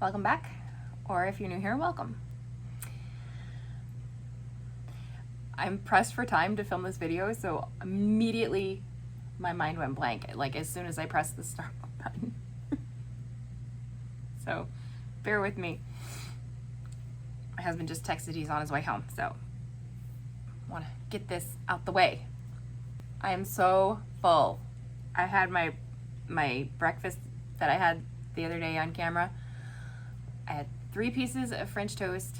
welcome back. Or if you're new here, welcome. I'm pressed for time to film this video, so immediately my mind went blank, like as soon as I pressed the start button. So bear with me. My husband just texted he's on his way home, so I want to get this out the way. I am so full. I had my breakfast that I had the other day on camera. I had 3 pieces of French toast,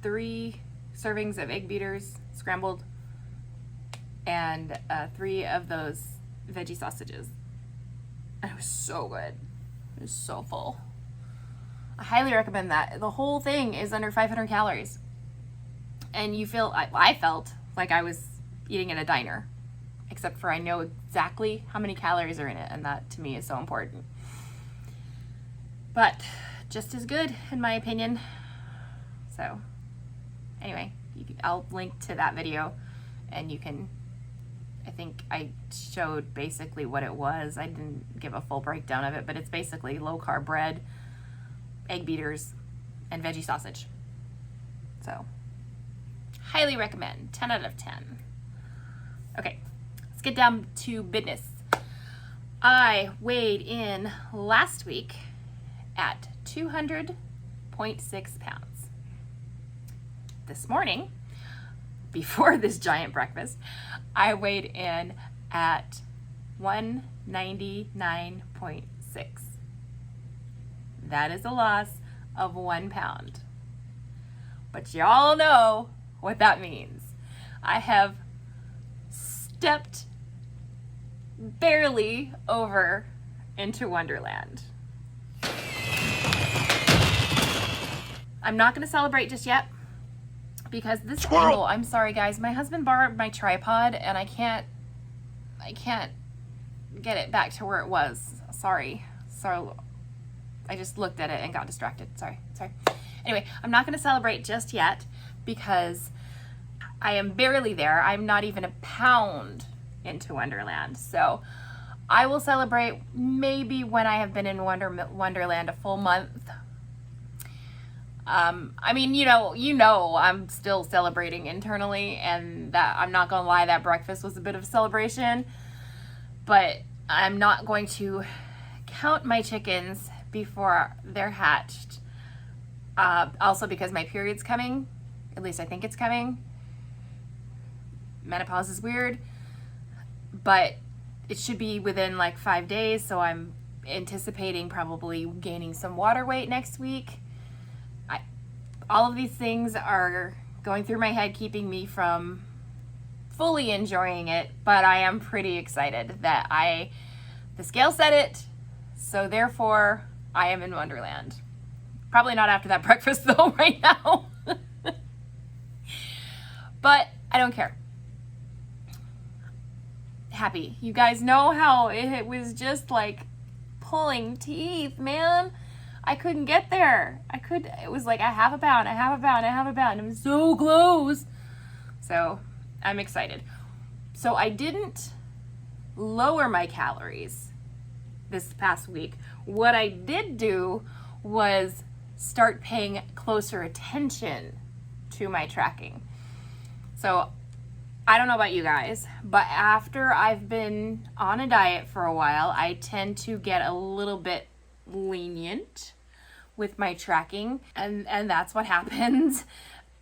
3 servings of egg beaters, scrambled, and 3 of those veggie sausages. And it was so good. It was so full. I highly recommend that. The whole thing is under 500 calories. And you feel, I felt like I was eating in a diner, except for I know exactly how many calories are in it, and that to me is so important. But just as good, in my opinion. So anyway, I'll link to that video, and you can, I think I showed basically what it was. I didn't give a full breakdown of it, but it's basically low-carb bread, egg beaters, and veggie sausage. So highly recommend, 10 out of 10. Okay, let's get down to business. I weighed in last week at 200.6 pounds. This morning, before this giant breakfast, I weighed in at 199.6. That is a loss of 1 pound. But y'all know what that means. I have stepped barely over into Wonderland. I'm not going to celebrate just yet because this angle, I'm sorry guys, my husband borrowed my tripod and I can't get it back to where it was. Sorry. So I just looked at it and got distracted. Sorry. Anyway, I'm not going to celebrate just yet because I am barely there. I'm not even a pound into Wonderland. So I will celebrate maybe when I have been in Wonderland a full month. I mean, you know, I'm still celebrating internally, and that I'm not gonna lie, that breakfast was a bit of a celebration, but I'm not going to count my chickens before they're hatched. Also because my period's coming, at least I think it's coming. Menopause is weird, but it should be within like 5 days, so I'm anticipating probably gaining some water weight next week. All of these things are going through my head, keeping me from fully enjoying it, but I am pretty excited that the scale said it, so therefore I am in Wonderland. Probably not after that breakfast though, right now. But I don't care. Happy. You guys know how it was just like pulling teeth, man. I couldn't get there. It was like a half a pound. I'm so close. So I'm excited. So I didn't lower my calories this past week. What I did do was start paying closer attention to my tracking. So I don't know about you guys, but after I've been on a diet for a while, I tend to get a little bit lenient with my tracking, and that's what happens.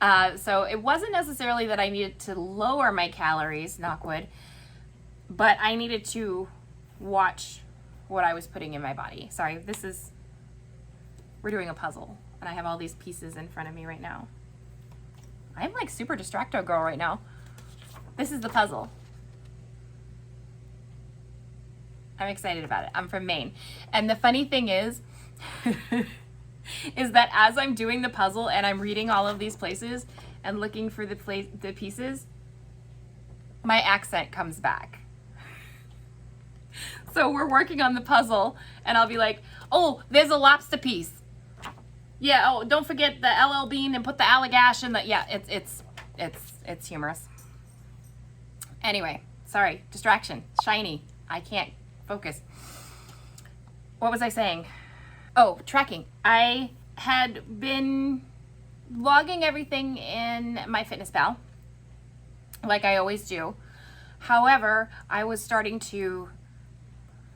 So it wasn't necessarily that I needed to lower my calories, knock wood, but I needed to watch what I was putting in my body. Sorry, we're doing a puzzle, and I have all these pieces in front of me right now. I'm like super distracto girl right now. This is the puzzle. I'm excited about it. I'm from Maine. And the funny thing is that as I'm doing the puzzle and I'm reading all of these places and looking for the pieces, my accent comes back. So we're working on the puzzle and I'll be like, oh, there's a lobster piece. Yeah, oh, don't forget the LL Bean and put the allagash in the, yeah, it's humorous. Anyway, sorry, distraction, shiny. I can't focus. What was I saying? Oh, tracking. I had been logging everything in MyFitnessPal, like I always do. However, I was starting to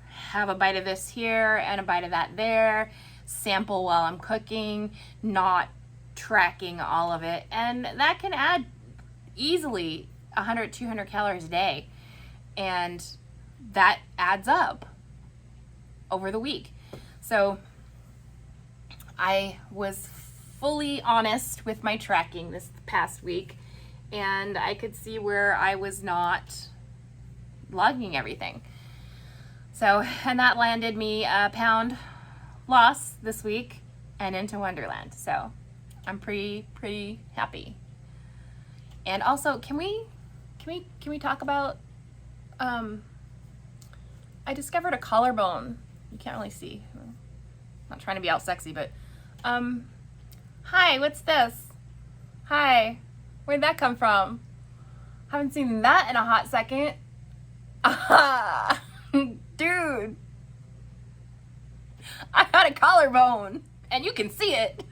have a bite of this here and a bite of that there, sample while I'm cooking, not tracking all of it. And that can add easily 100, 200 calories a day. And that adds up over the week. So I was fully honest with my tracking this past week, and I could see where I was not logging everything. So, and that landed me a pound loss this week and into Onederland. So I'm pretty happy. And also, can we talk about, I discovered a collarbone. You can't really see. I'm not trying to be all sexy, but, hi, what's this? Hi, where'd that come from? Haven't seen that in a hot second. Ah, dude, I got a collarbone, and you can see it.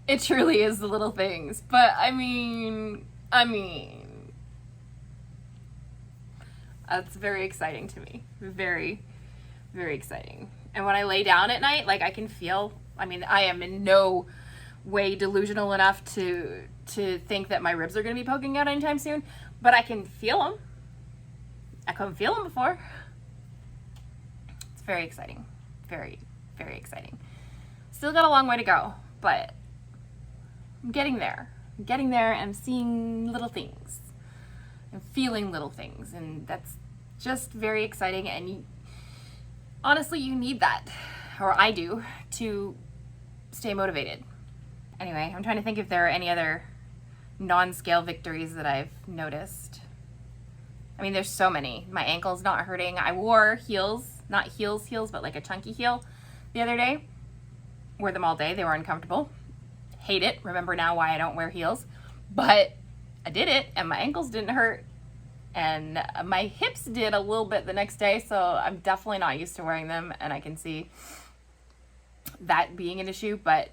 It truly is the little things, but I mean, that's very exciting to me. Very, very exciting. And when I lay down at night, like I can feel, I mean, I am in no way delusional enough to think that my ribs are going to be poking out anytime soon, but I can feel them. I couldn't feel them before. It's very exciting. Very, very exciting. Still got a long way to go, but I'm getting there. I'm getting there and I'm seeing little things. I'm feeling little things, and that's just very exciting. And honestly, you need that, or I do, to stay motivated. Anyway, I'm trying to think if there are any other non-scale victories that I've noticed. I mean, there's so many. My ankle's not hurting. I wore heels, not heels, but like a chunky heel the other day. Wore them all day. They were uncomfortable. Hate it. Remember now why I don't wear heels. But I did it, and my ankles didn't hurt. And my hips did a little bit the next day, so I'm definitely not used to wearing them, and I can see that being an issue, but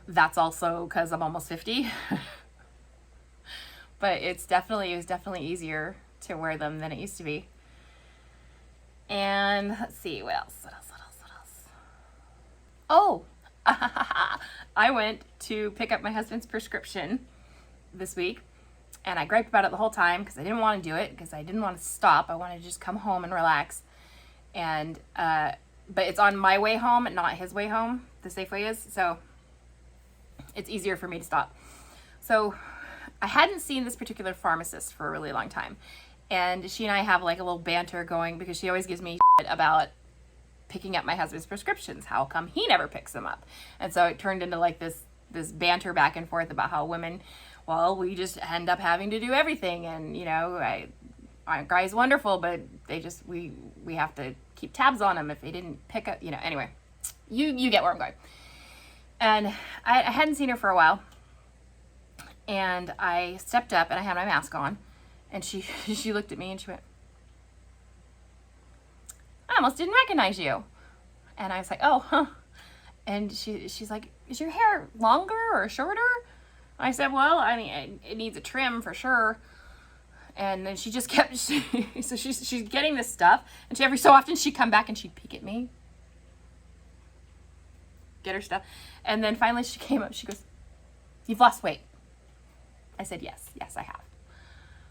that's also because I'm almost 50. But it was definitely easier to wear them than it used to be. And let's see, what else? Oh, I went to pick up my husband's prescription this week, and I griped about it the whole time because I didn't want to do it, because I didn't want to stop. I wanted to just come home and relax. And but it's on my way home, not his way home. The Safeway is, so it's easier for me to stop. So I hadn't seen this particular pharmacist for a really long time, and she and I have like a little banter going because she always gives me shit about picking up my husband's prescriptions. How come he never picks them up? And so it turned into like this banter back and forth about how women, well, we just end up having to do everything, and you know, our guy's wonderful, but they just we have to keep tabs on him if they didn't pick up, you know. Anyway, you get where I'm going. And I hadn't seen her for a while, and I stepped up and I had my mask on, and she looked at me and she went, I almost didn't recognize you. And I was like, oh, huh. And she's like, is your hair longer or shorter? I said, well, I mean, it needs a trim for sure. And then she just kept, so she's getting this stuff, and every so often she'd come back and she'd peek at me, get her stuff. And then finally she came up, she goes, you've lost weight. I said, yes, I have.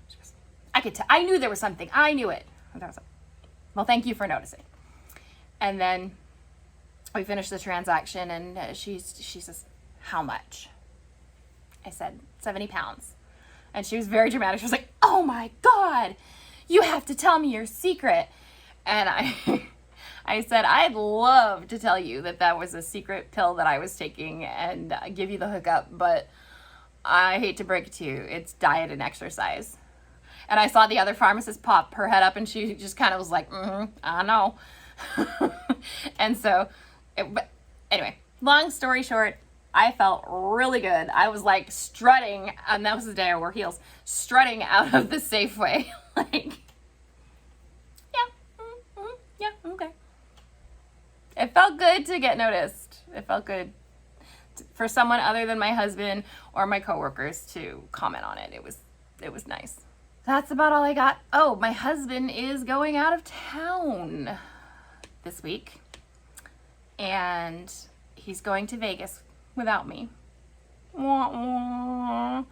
She goes, I could tell, I knew there was something, I knew it. And I was like, well, thank you for noticing. And then we finished the transaction, and she says, how much? I said, 70 pounds. And she was very dramatic. She was like, oh my God, you have to tell me your secret. And I said, I'd love to tell you that was a secret pill that I was taking and give you the hookup, but I hate to break it to you, it's diet and exercise. And I saw the other pharmacist pop her head up, and she just kind of was like, I know. And so, but anyway, long story short, I felt really good. I was like strutting, and that was the day I wore heels, strutting out of the Safeway. Like, Yeah, okay. It felt good to get noticed. It felt good for someone other than my husband or my coworkers to comment on it. It was nice. That's about all I got. Oh, my husband is going out of town this week, and he's going to Vegas without me. Wah, wah.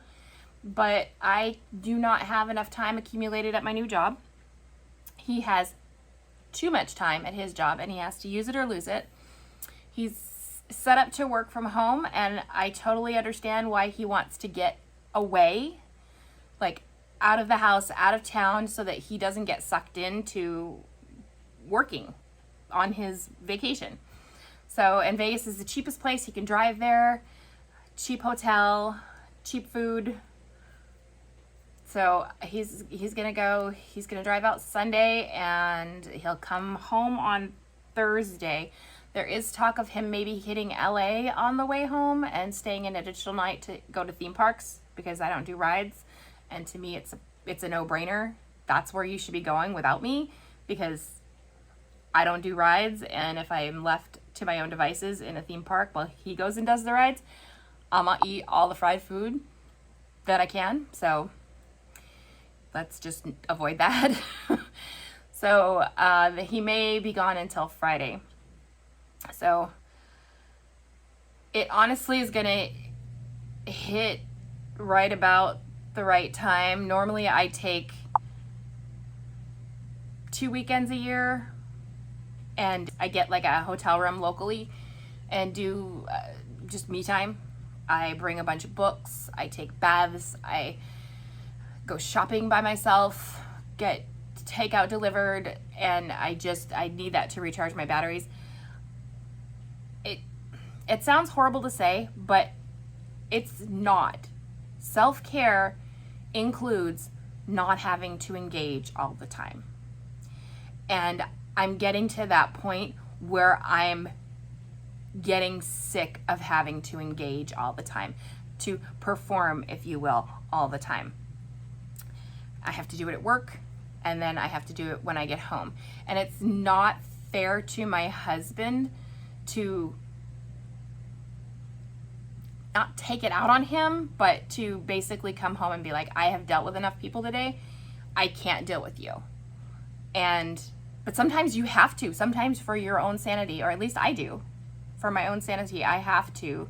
But I do not have enough time accumulated at my new job. He has too much time at his job, and he has to use it or lose it. He's set up to work from home, and I totally understand why he wants to get away, like out of the house, out of town, so that he doesn't get sucked into working on his vacation. So, and Vegas is the cheapest place. He can drive there, cheap hotel, cheap food. So he's gonna go. He's gonna drive out Sunday, and he'll come home on Thursday. There is talk of him maybe hitting LA on the way home and staying an additional night to go to theme parks, because I don't do rides, and to me it's a no-brainer. That's where you should be going without me, because I don't do rides, and if I am left to my own devices in a theme park while he goes and does the rides, I'm gonna eat all the fried food that I can. So let's just avoid that. So he may be gone until Friday. So it honestly is gonna hit right about the right time. Normally I take 2 weekends a year, and I get like a hotel room locally and do just me time. I bring a bunch of books, I take baths, I go shopping by myself, get takeout delivered, and I need that to recharge my batteries. It sounds horrible to say, but it's not. Self-care includes not having to engage all the time. And I'm getting to that point where I'm getting sick of having to engage all the time, to perform, if you will, all the time. I have to do it at work, and then I have to do it when I get home. And it's not fair to my husband to not take it out on him, but to basically come home and be like, I have dealt with enough people today, I can't deal with you. But sometimes you have to. Sometimes for your own sanity, or at least I do, for my own sanity, I have to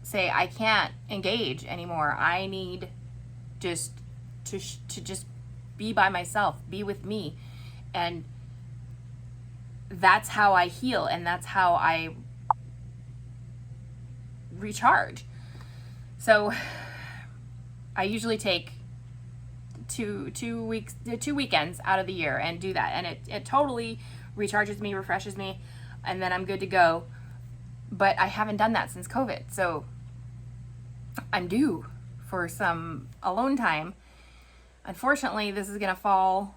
say I can't engage anymore. I need just to just be by myself, be with me. And that's how I heal, and that's how I recharge. So I usually take two weekends out of the year and do that, and it totally recharges me, refreshes me, and then I'm good to go. But I haven't done that since COVID, so I'm due for some alone time. Unfortunately, this is gonna fall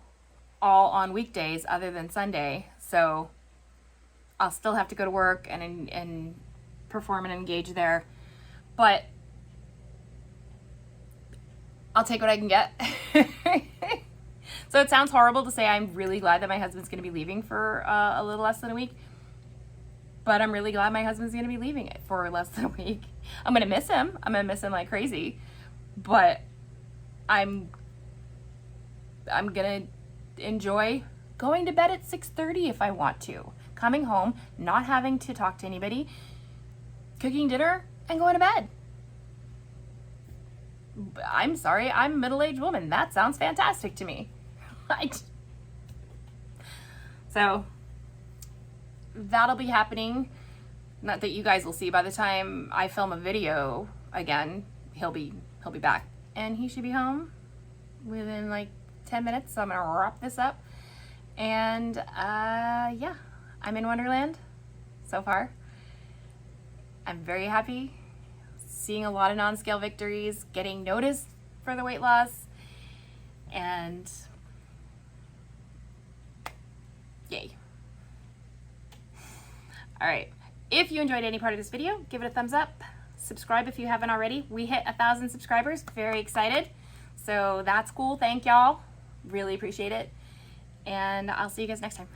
all on weekdays other than Sunday, so I'll still have to go to work and perform and engage there, but I'll take what I can get. So it sounds horrible to say I'm really glad that my husband's going to be leaving for a little less than a week, but I'm really glad my husband's going to be leaving it for less than a week. I'm going to miss him. I'm going to miss him like crazy, but I'm going to enjoy going to bed at 6:30 if I want to, coming home, not having to talk to anybody, cooking dinner, and going to bed. I'm sorry, I'm a middle-aged woman. That sounds fantastic to me. So that'll be happening. Not that you guys will see by the time I film a video again. He'll be back, and he should be home within like 10 minutes. So I'm gonna wrap this up. And yeah, I'm in Wonderland so far. I'm very happy, seeing a lot of non-scale victories, getting noticed for the weight loss, and yay. All right, if you enjoyed any part of this video, give it a thumbs up. Subscribe if you haven't already. We hit 1,000 subscribers, very excited. So that's cool, thank y'all. Really appreciate it. And I'll see you guys next time.